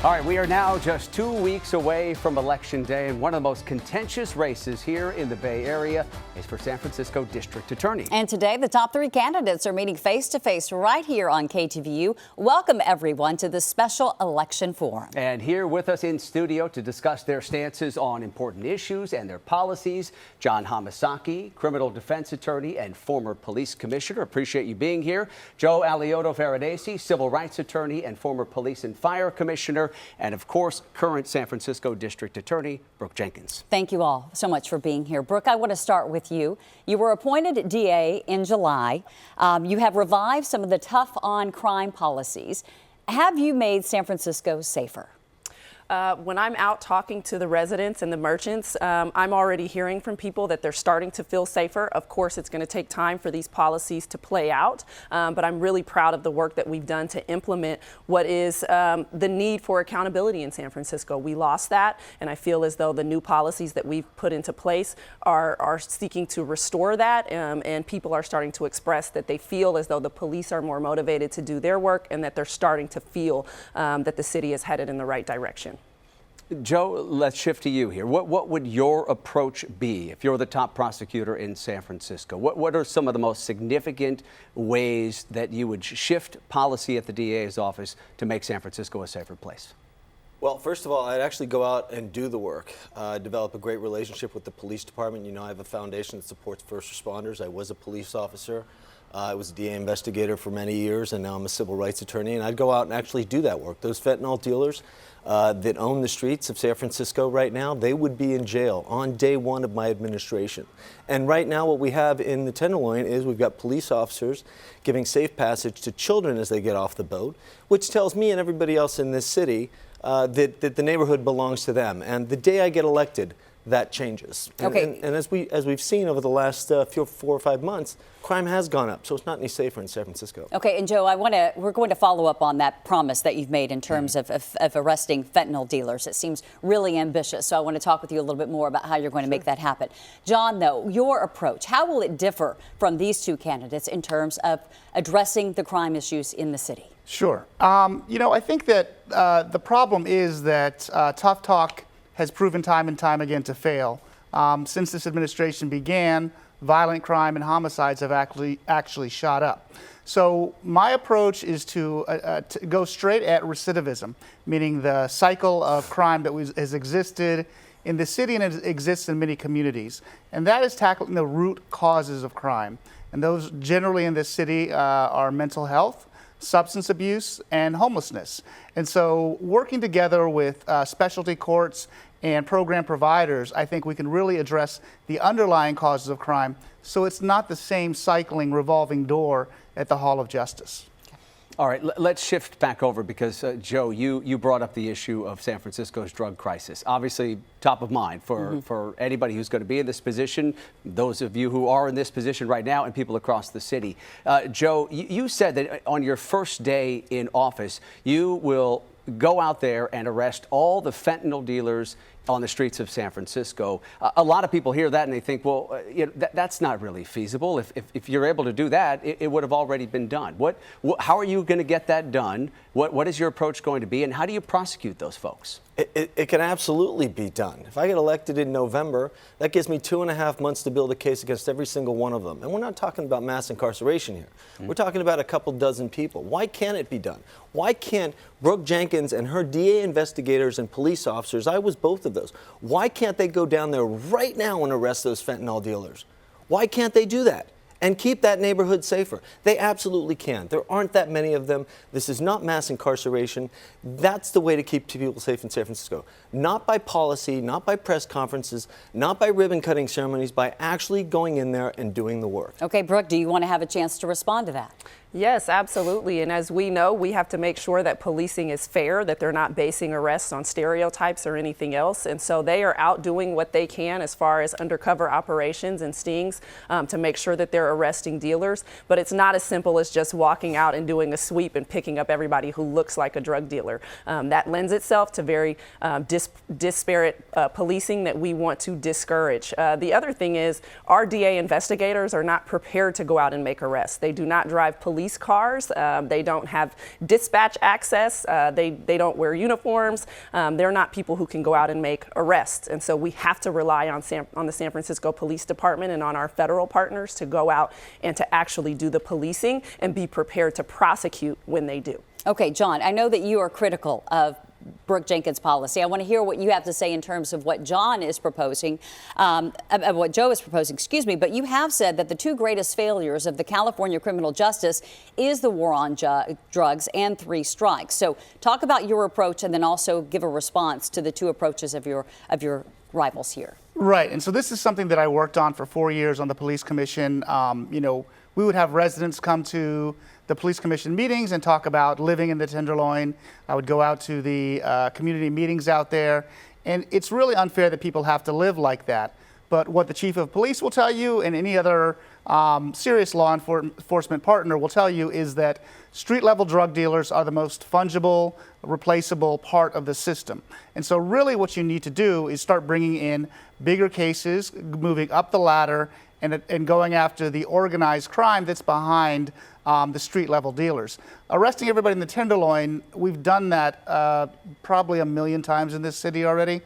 All right, we are now just 2 weeks away from Election Day, and one of the most contentious races here in the Bay Area is for San Francisco District Attorney. And today, the top 3 candidates are meeting face-to-face right here on KTVU. Welcome, everyone, to this special election forum. And here with us in studio to discuss their stances on important issues and their policies, John Hamasaki, criminal defense attorney and former police commissioner. Appreciate you being here. Joe Alioto-Veronese, civil rights attorney and former police and fire commissioner. And of course, current San Francisco District Attorney Brooke Jenkins. Thank you all so much for being here. Brooke, I want to start with you. You were appointed DA in July. You have revived some of the tough on crime policies. Have you made San Francisco safer? When I'm out talking to the residents and the merchants, I'm already hearing from people that they're starting to feel safer. Of course, it's going to take time for these policies to play out, but I'm really proud of the work that we've done to implement what is the need for accountability in San Francisco. We lost that, and I feel as though the new policies that we've put into place are seeking to restore that, and people are starting to express that they feel as though the police are more motivated to do their work and that they're starting to feel that the city is headed in the right direction. Joe, let's shift to you here. What would your approach be if you're the top prosecutor in San Francisco? What are some of the most significant ways that you would shift policy at the DA's office to make San Francisco a safer place? Well, first of all, I'd actually go out and do the work, develop a great relationship with the police department. You know, I have a foundation that supports first responders. I was a police officer. I was a DA investigator for many years, and now I'm a civil rights attorney. And I'd go out and actually do that work. Those fentanyl dealers that own the streets of San Francisco right now, they would be in jail on day one of my administration. And right now what we have in the Tenderloin is we've got police officers giving safe passage to children as they get off the boat, which tells me and everybody else in this city that the neighborhood belongs to them. And the day I get elected, that changes. And as we've seen over the last 4 or 5 months, crime has gone up, so it's not any safer in San Francisco. Okay, and Joe, we're going to follow up on that promise that you've made in terms of arresting fentanyl dealers. It seems really ambitious, so I want to talk with you a little bit more about how you're going to make that happen. John, though, your approach, how will it differ from these 2 candidates in terms of addressing the crime issues in the city? Sure. You know, I think that the problem is that tough talk has proven time and time again to fail. Since this administration began, violent crime and homicides have actually shot up. So my approach is to go straight at recidivism, meaning the cycle of crime that has existed in the city and it exists in many communities. And that is tackling the root causes of crime. And those generally in this city are mental health, substance abuse, and homelessness. And so working together with specialty courts and program providers, I think we can really address the underlying causes of crime so it's not the same cycling revolving door at the Hall of Justice. All right, let's shift back over because, Joe, you brought up the issue of San Francisco's drug crisis. Obviously, top of mind for anybody who's going to be in this position, those of you who are in this position right now, and people across the city. Joe, you said that on your first day in office, you will go out there and arrest all the fentanyl dealers on the streets of San Francisco. A lot of people hear that and they think, well, you know, that's not really feasible. If you're able to do that, it would have already been done. How are you going to get that done? What is your approach going to be, and how do you prosecute those folks? It can absolutely be done. If I get elected in November, that gives me 2.5 months to build a case against every single one of them. And we're not talking about mass incarceration here. We're talking about a couple dozen people. Why can't it be done? Why can't Brooke Jenkins and her DA investigators and police officers, I was both of those, why can't they go down there right now and arrest those fentanyl dealers? Why can't they do that and keep that neighborhood safer? They absolutely can. There aren't that many of them. This is not mass incarceration. That's the way to keep people safe in San Francisco. Not by policy, not by press conferences, not by ribbon cutting ceremonies, by actually going in there and doing the work. Okay, Brooke, do you want to have a chance to respond to that? Yes, absolutely. And as we know, we have to make sure that policing is fair, that they're not basing arrests on stereotypes or anything else. And so they are out doing what they can as far as undercover operations and stings to make sure that they're arresting dealers. But it's not as simple as just walking out and doing a sweep and picking up everybody who looks like a drug dealer. That lends itself to very disparate policing that we want to discourage. The other thing is our DA investigators are not prepared to go out and make arrests. They do not drive police police cars. They don't have dispatch access. They don't wear uniforms. They're not people who can go out and make arrests. And so we have to rely on the San Francisco Police Department and on our federal partners to go out and to actually do the policing and be prepared to prosecute when they do. Okay, John, I know that you are critical of Brooke Jenkins' policy. I want to hear what you have to say in terms of what John is proposing, what Joe is proposing, excuse me, but you have said that the two greatest failures of the California criminal justice is the war on drugs and 3 strikes. So talk about your approach and then also give a response to the two approaches of your rivals here. Right, and so this is something that I worked on for 4 years on the police commission. We would have residents come to the police commission meetings and talk about living in the Tenderloin. I would go out to the community meetings out there, and it's really unfair that people have to live like that. But what the chief of police will tell you and any other serious law enforcement partner will tell you is that street-level drug dealers are the most fungible, replaceable part of the system. And so really what you need to do is start bringing in bigger cases, moving up the ladder, and going after the organized crime that's behind the street-level dealers. Arresting everybody in the Tenderloin, we've done that probably 1 million times in this city already.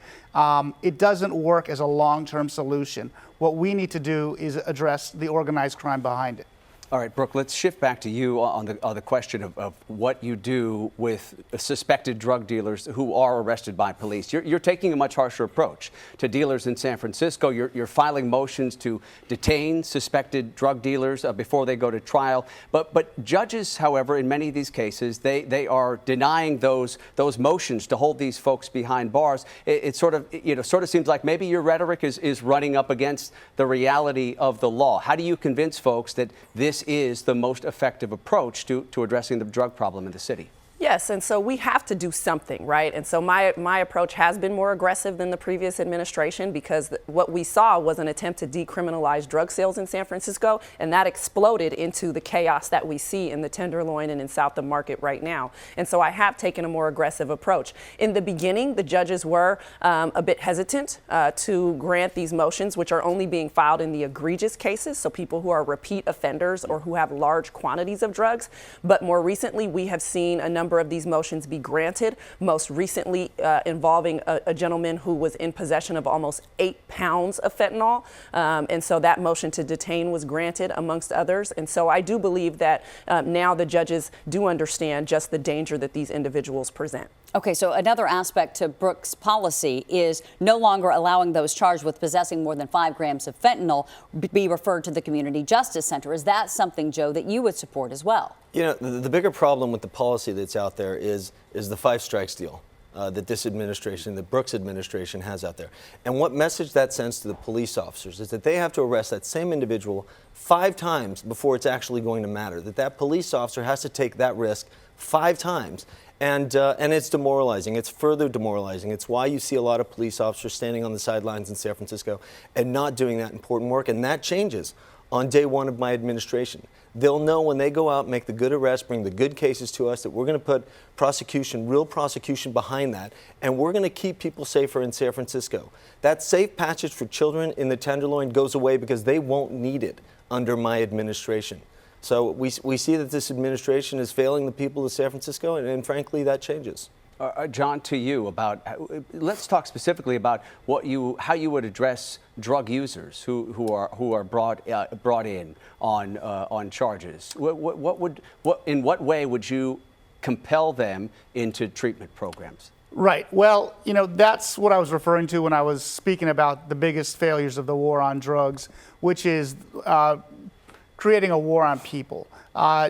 It doesn't work as a long-term solution. What we need to do is address the organized crime behind it. All right, Brooke, let's shift back to you on the question of what you do with suspected drug dealers who are arrested by police. You're taking a much harsher approach to dealers in San Francisco. You're filing motions to detain suspected drug dealers before they go to trial. But judges, however, in many of these cases, they are denying those motions to hold these folks behind bars. It sort of seems like maybe your rhetoric is running up against the reality of the law. How do you convince folks that this is the most effective approach to addressing the drug problem in the city? Yes, and so we have to do something, right? And so my approach has been more aggressive than the previous administration because what we saw was an attempt to decriminalize drug sales in San Francisco, and that exploded into the chaos that we see in the Tenderloin and in South of Market right now. And so I have taken a more aggressive approach. In the beginning, the judges were a bit hesitant to grant these motions, which are only being filed in the egregious cases, so people who are repeat offenders or who have large quantities of drugs. But more recently, we have seen a number of these motions be granted, most recently involving a gentleman who was in possession of almost 8 pounds of fentanyl. And so that motion to detain was granted, amongst others. And so I do believe that now the judges do understand just the danger that these individuals present. Okay, so another aspect to Brooke's policy is no longer allowing those charged with possessing more than 5 grams of fentanyl be referred to the Community Justice Center. Is that something, Joe, that you would support as well? You know, the bigger problem with the policy that's out there is the 5 strikes deal that this administration, that Brooke's administration has out there. And what message that sends to the police officers is that they have to arrest that same individual 5 times before it's actually going to matter, that police officer has to take that risk 5 times. And it's demoralizing. It's further demoralizing. It's why you see a lot of police officers standing on the sidelines in San Francisco and not doing that important work. And that changes on day 1 of my administration. They'll know when they go out, make the good arrests, bring the good cases to us, that we're going to put prosecution, real prosecution behind that, and we're going to keep people safer in San Francisco. That safe passage for children in the Tenderloin goes away because they won't need it under my administration. So we see that this administration is failing the people of San Francisco, and frankly, that changes. John, to you about, let's talk specifically about how you would address drug users who are brought in on charges. In what way would you compel them into treatment programs? Right. Well, that's what I was referring to when I was speaking about the biggest failures of the war on drugs, which is creating a war on people.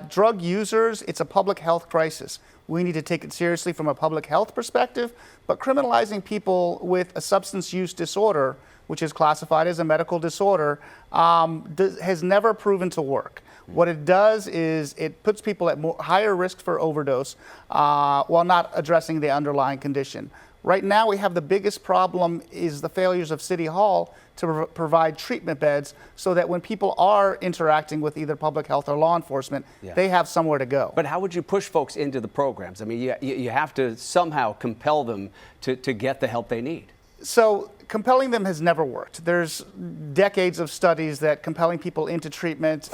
Drug users, it's a public health crisis. We need to take it seriously from a public health perspective, but criminalizing people with a substance use disorder, which is classified as a medical disorder, has never proven to work. What it does is it puts people at higher risk for overdose while not addressing the underlying condition. Right now, we have the biggest problem is the failures of City Hall to provide treatment beds so that when people are interacting with either public health or law enforcement, they have somewhere to go. But how would you push folks into the programs? I mean, you have to somehow compel them to get the help they need. So compelling them has never worked. There's decades of studies that compelling people into treatment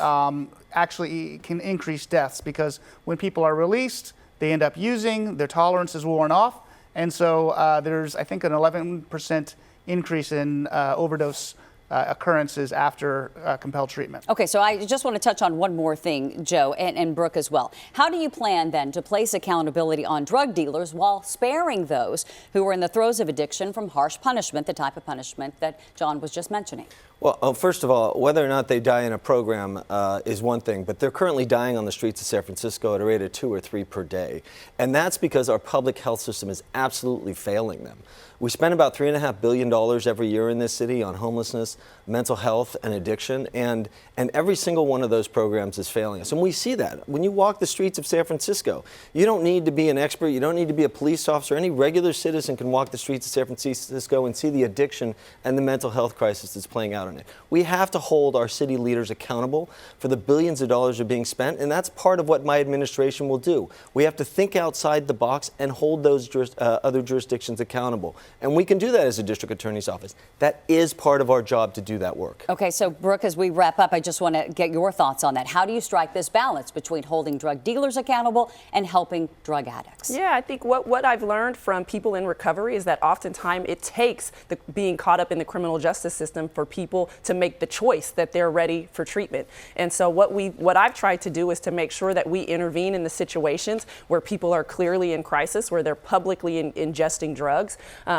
actually can increase deaths, because when people are released, they end up using, their tolerance is worn off, and so there's, I think, an 11% increase in overdose occurrences after compelled treatment. Okay, so I just want to touch on one more thing, Joe, and Brooke as well. How do you plan then to place accountability on drug dealers while sparing those who are in the throes of addiction from harsh punishment, the type of punishment that John was just mentioning? Well, first of all, whether or not they die in a program is one thing, but they're currently dying on the streets of San Francisco at a rate of 2 or 3 per day. And that's because our public health system is absolutely failing them. We spend about $3.5 billion every year in this city on homelessness, mental health, and addiction, and every single one of those programs is failing us. And we see that. When you walk the streets of San Francisco, you don't need to be an expert, you don't need to be a police officer. Any regular citizen can walk the streets of San Francisco and see the addiction and the mental health crisis that's playing out in it. We have to hold our city leaders accountable for the billions of dollars that are being spent, and that's part of what my administration will do. We have to think outside the box and hold those other jurisdictions accountable. And we can do that as a district attorney's office. That is part of our job to do that work. Okay, so Brooke, as we wrap up, I just want to get your thoughts on that. How do you strike this balance between holding drug dealers accountable and helping drug addicts? Yeah, I think what I've learned from people in recovery is that oftentimes it takes being caught up in the criminal justice system for people to make the choice that they're ready for treatment. And so what I've tried to do is to make sure that we intervene in the situations where people are clearly in crisis, where they're publicly ingesting drugs,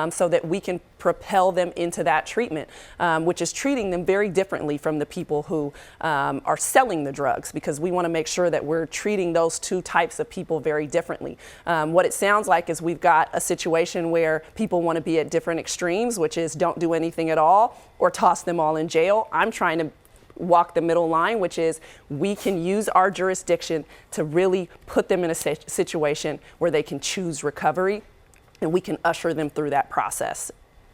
so that we can propel them into that treatment, which is treating them very differently from the people who are selling the drugs, because we want to make sure that we're treating those two types of people very differently. What it sounds like is we've got a situation where people want to be at different extremes, which is don't do anything at all or toss them all in jail. I'm trying to walk the middle line, which is we can use our jurisdiction to really put them in a situation where they can choose recovery, and we can usher them through that process.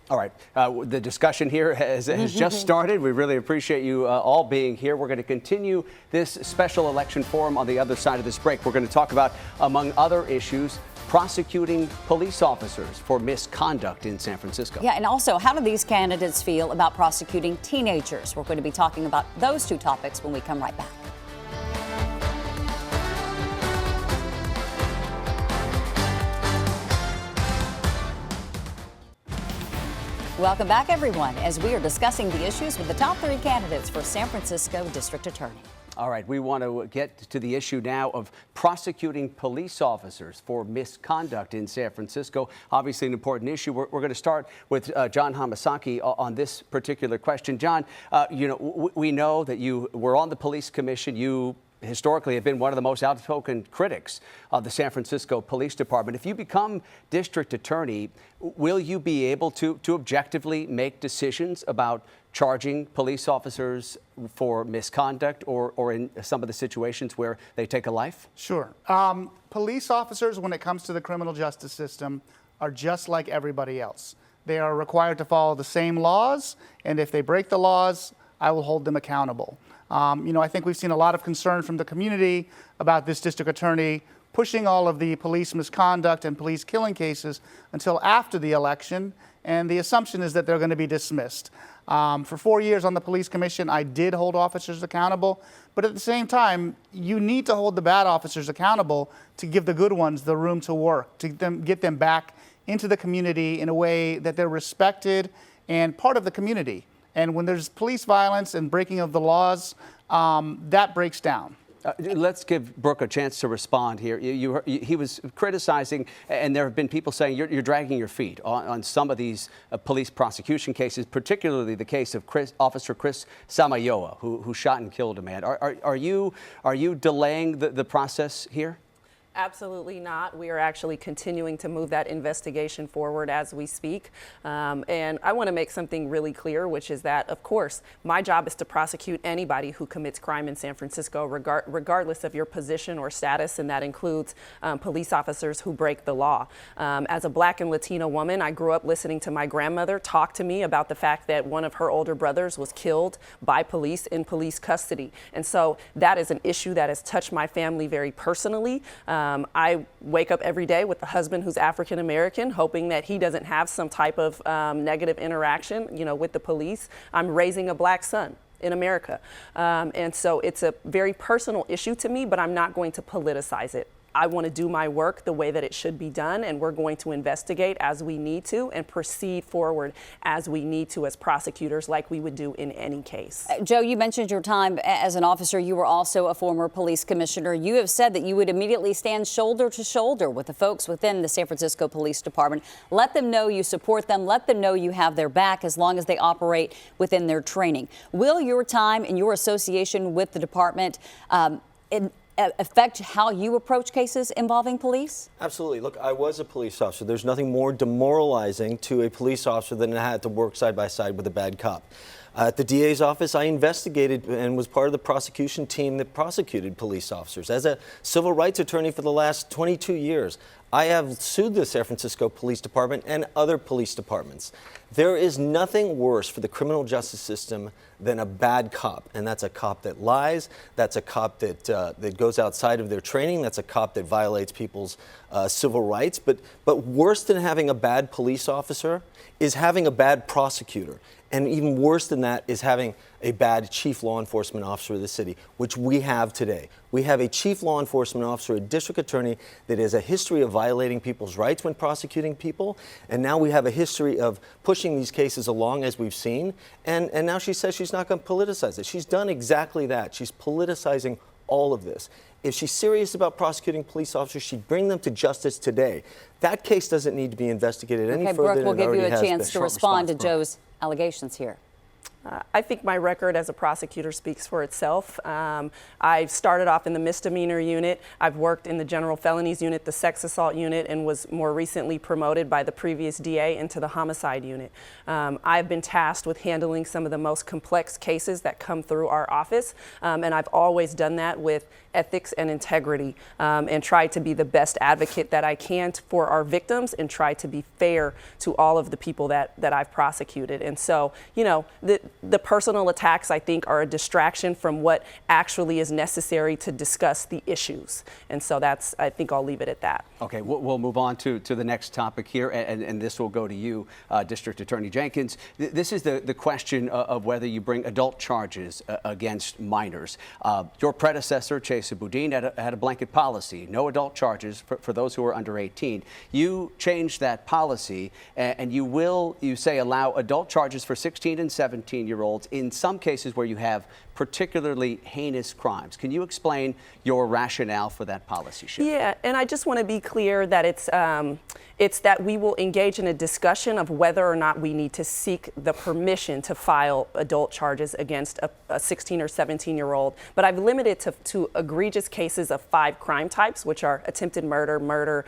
All right. The discussion here has just started. We really appreciate you all being here. We're going to continue this special election forum on the other side of this break. We're going to talk about, among other issues, prosecuting police officers for misconduct in San Francisco. Yeah, and also, how do these candidates feel about prosecuting teenagers? We're going to be talking about those two topics when we come right back. Welcome back, everyone, as we are discussing the issues with the top 3 candidates for San Francisco District Attorney. All right, we want to get to the issue now of prosecuting police officers for misconduct in San Francisco. Obviously an important issue. We're going to start with John Hamasaki on this particular question. John, we know that you were on the police commission. You historically have been one of the most outspoken critics of the San Francisco Police Department. If you become district attorney, will you be able to objectively make decisions about charging police officers for misconduct or in some of the situations where they take a life? Sure. Police officers, when it comes to the criminal justice system, are just like everybody else. They are required to follow the same laws, and if they break the laws, I will hold them accountable. I think we've seen a lot of concern from the community about this district attorney pushing all of the police misconduct and police killing cases until after the election, and the assumption is that they're going to be dismissed. For 4 years on the police commission, I did hold officers accountable, but at the same time, you need to hold the bad officers accountable to give the good ones the room to work, to get them back into the community in a way that they're respected and part of the community. And when there's police violence and breaking of the laws, that breaks down. Let's give Brooke a chance to respond here. He was criticizing, and there have been people saying you're dragging your feet on some of these police prosecution cases, particularly the case of Officer Chris Samayoa, who shot and killed a man. Are you delaying the process here? Absolutely not. We are actually continuing to move that investigation forward as we speak. And I want to make something really clear, which is that, of course, my job is to prosecute anybody who commits crime in San Francisco, regardless of your position or status, and that includes police officers who break the law. As a Black and Latino woman, I grew up listening to my grandmother talk to me about the fact that one of her older brothers was killed by police in police custody. And so that is an issue that has touched my family very personally. I wake up every day with a husband who's African American, hoping that he doesn't have some type of negative interaction, with the police. I'm raising a black son in America. And so it's a very personal issue to me, but I'm not going to politicize it. I want to do my work the way that it should be done, and we're going to investigate as we need to and proceed forward as we need to as prosecutors, like we would do in any case. Joe, you mentioned your time as an officer. You were also a former police commissioner. You have said that you would immediately stand shoulder to shoulder with the folks within the San Francisco Police Department. Let them know you support them. Let them know you have their back as long as they operate within their training. Will your time and your association with the department affect how you approach cases involving police? Absolutely. Look, I was a police officer. There's nothing more demoralizing to a police officer than to have to work side by side with a bad cop. At the DA's office, I investigated and was part of the prosecution team that prosecuted police officers. As a civil rights attorney for the last 22 years, I have sued the San Francisco Police Department and other police departments. There is nothing worse for the criminal justice system than a bad cop, and that's a cop that lies, that's a cop that goes outside of their training, that's a cop that violates people's civil rights. But worse than having a bad police officer is having a bad prosecutor. And even worse than that is having a bad chief law enforcement officer of the city, which we have today. We have a chief law enforcement officer, a district attorney that has a history of violating people's rights when prosecuting people. And now we have a history of pushing these cases along, as we've seen. And now she says she's not going to politicize it. She's done exactly that. She's politicizing all of this. If she's serious about prosecuting police officers, she'd bring them to justice today. That case doesn't need to be investigated any further Brooke, than we'll it give already you a has chance been. to respond to Joe's allegations here. I think my record as a prosecutor speaks for itself. I started off in the misdemeanor unit. I've worked in the general felonies unit, the sex assault unit, and was more recently promoted by the previous DA into the homicide unit. I've been tasked with handling some of the most complex cases that come through our office, and I've always done that with ethics and integrity, and tried to be the best advocate that I can for our victims and try to be fair to all of the people that I've prosecuted. And so, the personal attacks, I think, are a distraction from what actually is necessary to discuss the issues. And so I think I'll leave it at that. Okay, we'll move on to the next topic here, and this will go to you, District Attorney Jenkins. This is the question of whether you bring adult charges against minors. Your predecessor, Chesa Boudin, had a blanket policy, no adult charges for those who are under 18. You changed that policy, and you say allow adult charges for 16 and 17-year-olds in some cases where you have particularly heinous crimes. Can you explain your rationale for that policy shift? Yeah, and I just want to be clear that it's that we will engage in a discussion of whether or not we need to seek the permission to file adult charges against a 16 or 17-year-old. But I've limited to egregious cases of 5 crime types, which are attempted murder,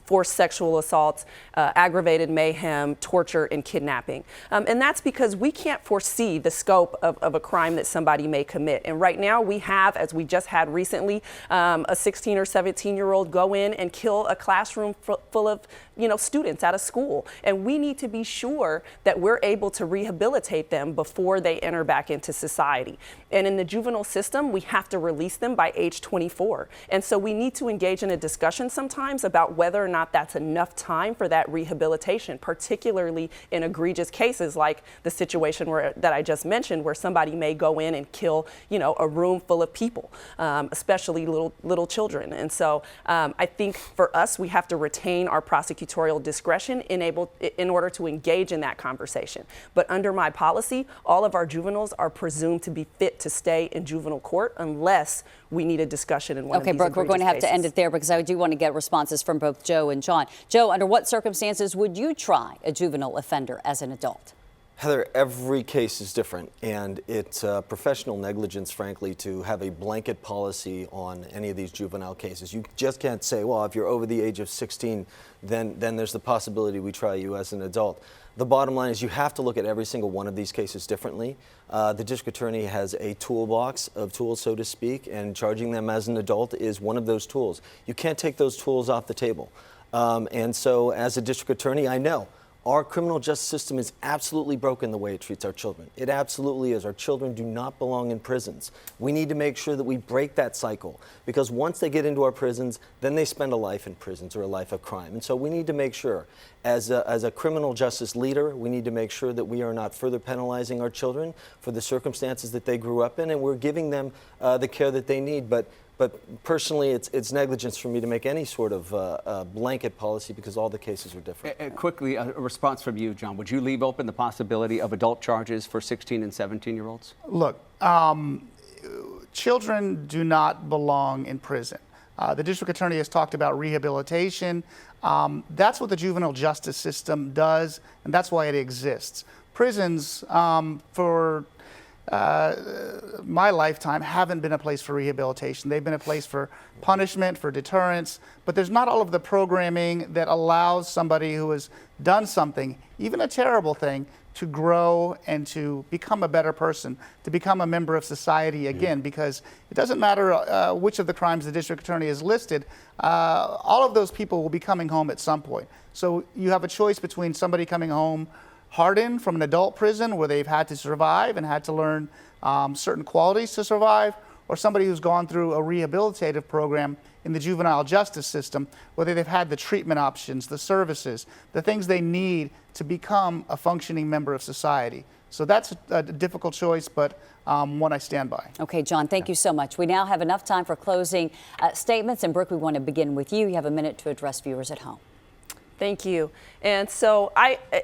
forced sexual assaults, aggravated mayhem, torture, and kidnapping. And that's because we can't foresee the scope of a crime that somebody may commit. And right now we have, as we just had recently, a 16 or 17-year-old go in and kill a classroom full of students out of school. And we need to be sure that we're able to rehabilitate them before they enter back into society. And in the juvenile system, we have to release them by age 24. And so we need to engage in a discussion sometimes about whether or not that's enough time for that rehabilitation, particularly in egregious cases like the situation that I just mentioned, where somebody may go in and kill, a room full of people, especially little children. And so I think for us, we have to retain our prosecutorial discretion in order to engage in that conversation. But under my policy, all of our juveniles are presumed to be fit to stay in juvenile court unless we need a discussion in one of these Okay, Brooke, we're going to have to end it there because I do want to get responses from both Joe and John. Joe, under what circumstances would you try a juvenile offender as an adult? Heather, every case is different, and it's professional negligence, frankly, to have a blanket policy on any of these juvenile cases. You just can't say, well, if you're over the age of 16, then there's the possibility we try you as an adult. The bottom line is you have to look at every single one of these cases differently. The district attorney has a toolbox of tools, so to speak, and charging them as an adult is one of those tools. You can't take those tools off the table. And so as a district attorney, I know Our criminal justice system is absolutely broken the way it treats our children. It absolutely is. Our children do not belong in prisons. We need to make sure that we break that cycle, because once they get into our prisons, then they spend a life in prisons or a life of crime. And so we need to make sure, as a criminal justice leader, we need to make sure that we are not further penalizing our children for the circumstances that they grew up in, and we're giving them the care that they need. But personally, it's negligence for me to make any sort of blanket policy, because all the cases are different. Quickly, a response from you, John. Would you leave open the possibility of adult charges for 16 and 17-year-olds? Look, children do not belong in prison. The district attorney has talked about rehabilitation. That's what the juvenile justice system does, and that's why it exists. Prisons, for my lifetime, haven't been a place for rehabilitation. They've been a place for punishment, for deterrence, but there's not all of the programming that allows somebody who has done something, even a terrible thing, to grow and to become a better person, to become a member of society again, because it doesn't matter which of the crimes the district attorney has listed, all of those people will be coming home at some point. So you have a choice between somebody coming home hardened from an adult prison where they've had to survive and had to learn certain qualities to survive, or somebody who's gone through a rehabilitative program in the juvenile justice system, where they've had the treatment options, the services, the things they need to become a functioning member of society. So that's a difficult choice, but one I stand by. Okay, John, thank you so much. We now have enough time for closing statements. And Brooke, we want to begin with you. You have a minute to address viewers at home. Thank you. And so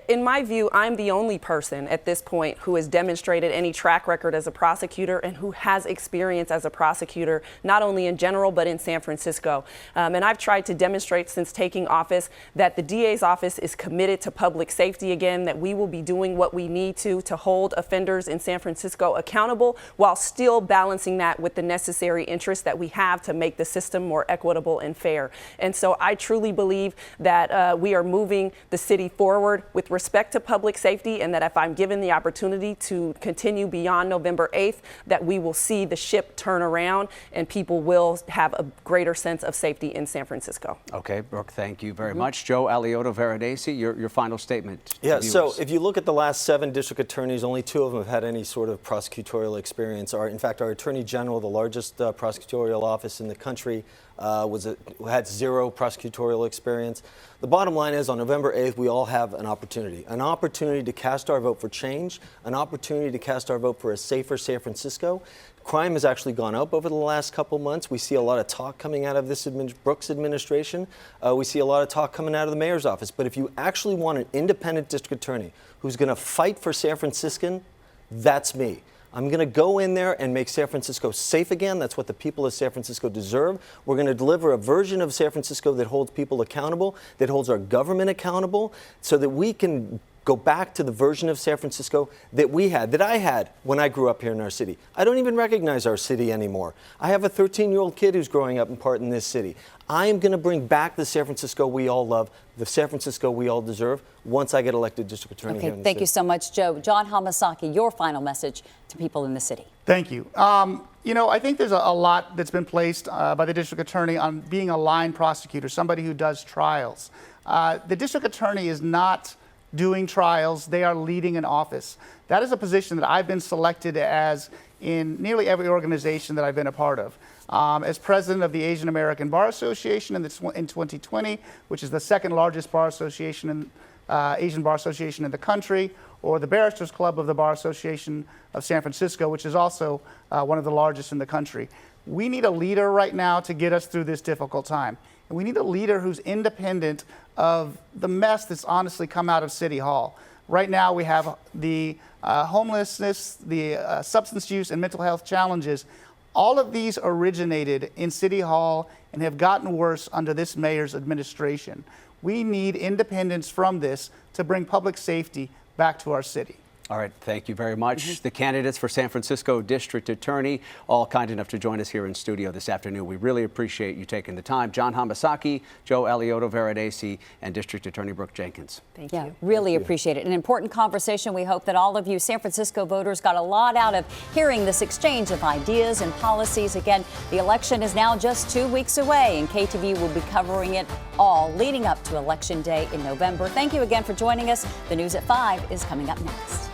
in my view, I'm the only person at this point who has demonstrated any track record as a prosecutor and who has experience as a prosecutor, not only in general, but in San Francisco. And I've tried to demonstrate since taking office that the DA's office is committed to public safety again, that we will be doing what we need to hold offenders in San Francisco accountable, while still balancing that with the necessary interest that we have to make the system more equitable and fair. And so I truly believe that we are moving the city forward with respect to public safety, and that if I'm given the opportunity to continue beyond November 8th, that we will see the ship turn around and people will have a greater sense of safety in San Francisco. Okay, Brooke, thank you very much. Joe Alioto-Veronese, your final statement. Yeah, so if you look at the last 7 district attorneys, only 2 of them have had any sort of prosecutorial experience. In fact, our Attorney General, the largest prosecutorial office in the country, had 0 prosecutorial experience. The bottom line is, on November 8th, we all have an opportunity to cast our vote for change, an opportunity to cast our vote for a safer San Francisco. Crime has actually gone up over the last couple months. We see a lot of talk coming out of this Brooks administration. We see a lot of talk coming out of the mayor's office. But if you actually want an independent district attorney who's going to fight for San Franciscan, that's me. I'm going to go in there and make San Francisco safe again. That's what the people of San Francisco deserve. We're going to deliver a version of San Francisco that holds people accountable, that holds our government accountable, so that we can go back to the version of San Francisco that I had when I grew up here in our city. I don't even recognize our city anymore. I have a 13-year-old kid who's growing up in part in this city. I am going to bring back the San Francisco we all love, the San Francisco we all deserve, once I get elected district attorney here in the city. Thank you so much, Joe. John Hamasaki, your final message to people in the city. Thank you. I think there's a lot that's been placed by the district attorney on being a line prosecutor, somebody who does trials. The district attorney is not doing trials. They are leading an office. That is a position that I've been selected as in nearly every organization that I've been a part of. As president of the Asian American Bar Association in 2020, which is the second largest bar association Asian Bar Association in the country, or the Barristers Club of the Bar Association of San Francisco, which is also one of the largest in the country. We need a leader right now to get us through this difficult time. And we need a leader who's independent of the mess that's honestly come out of City Hall. Right now we have the homelessness, the substance use and mental health challenges. All of these originated in City Hall and have gotten worse under this mayor's administration. We need independence from this to bring public safety back to our city. All right, thank you very much. The candidates for San Francisco District Attorney, all kind enough to join us here in studio this afternoon. We really appreciate you taking the time. John Hamasaki, Joe Alioto Veronese, and District Attorney Brooke Jenkins. Thank Yeah, you. really appreciate it. An important conversation. We hope that all of you San Francisco voters got a lot out of hearing this exchange of ideas and policies. Again, the election is now just 2 weeks away, and KTVU will be covering it all leading up to Election Day in November. Thank you again for joining us. The News at 5 is coming up next.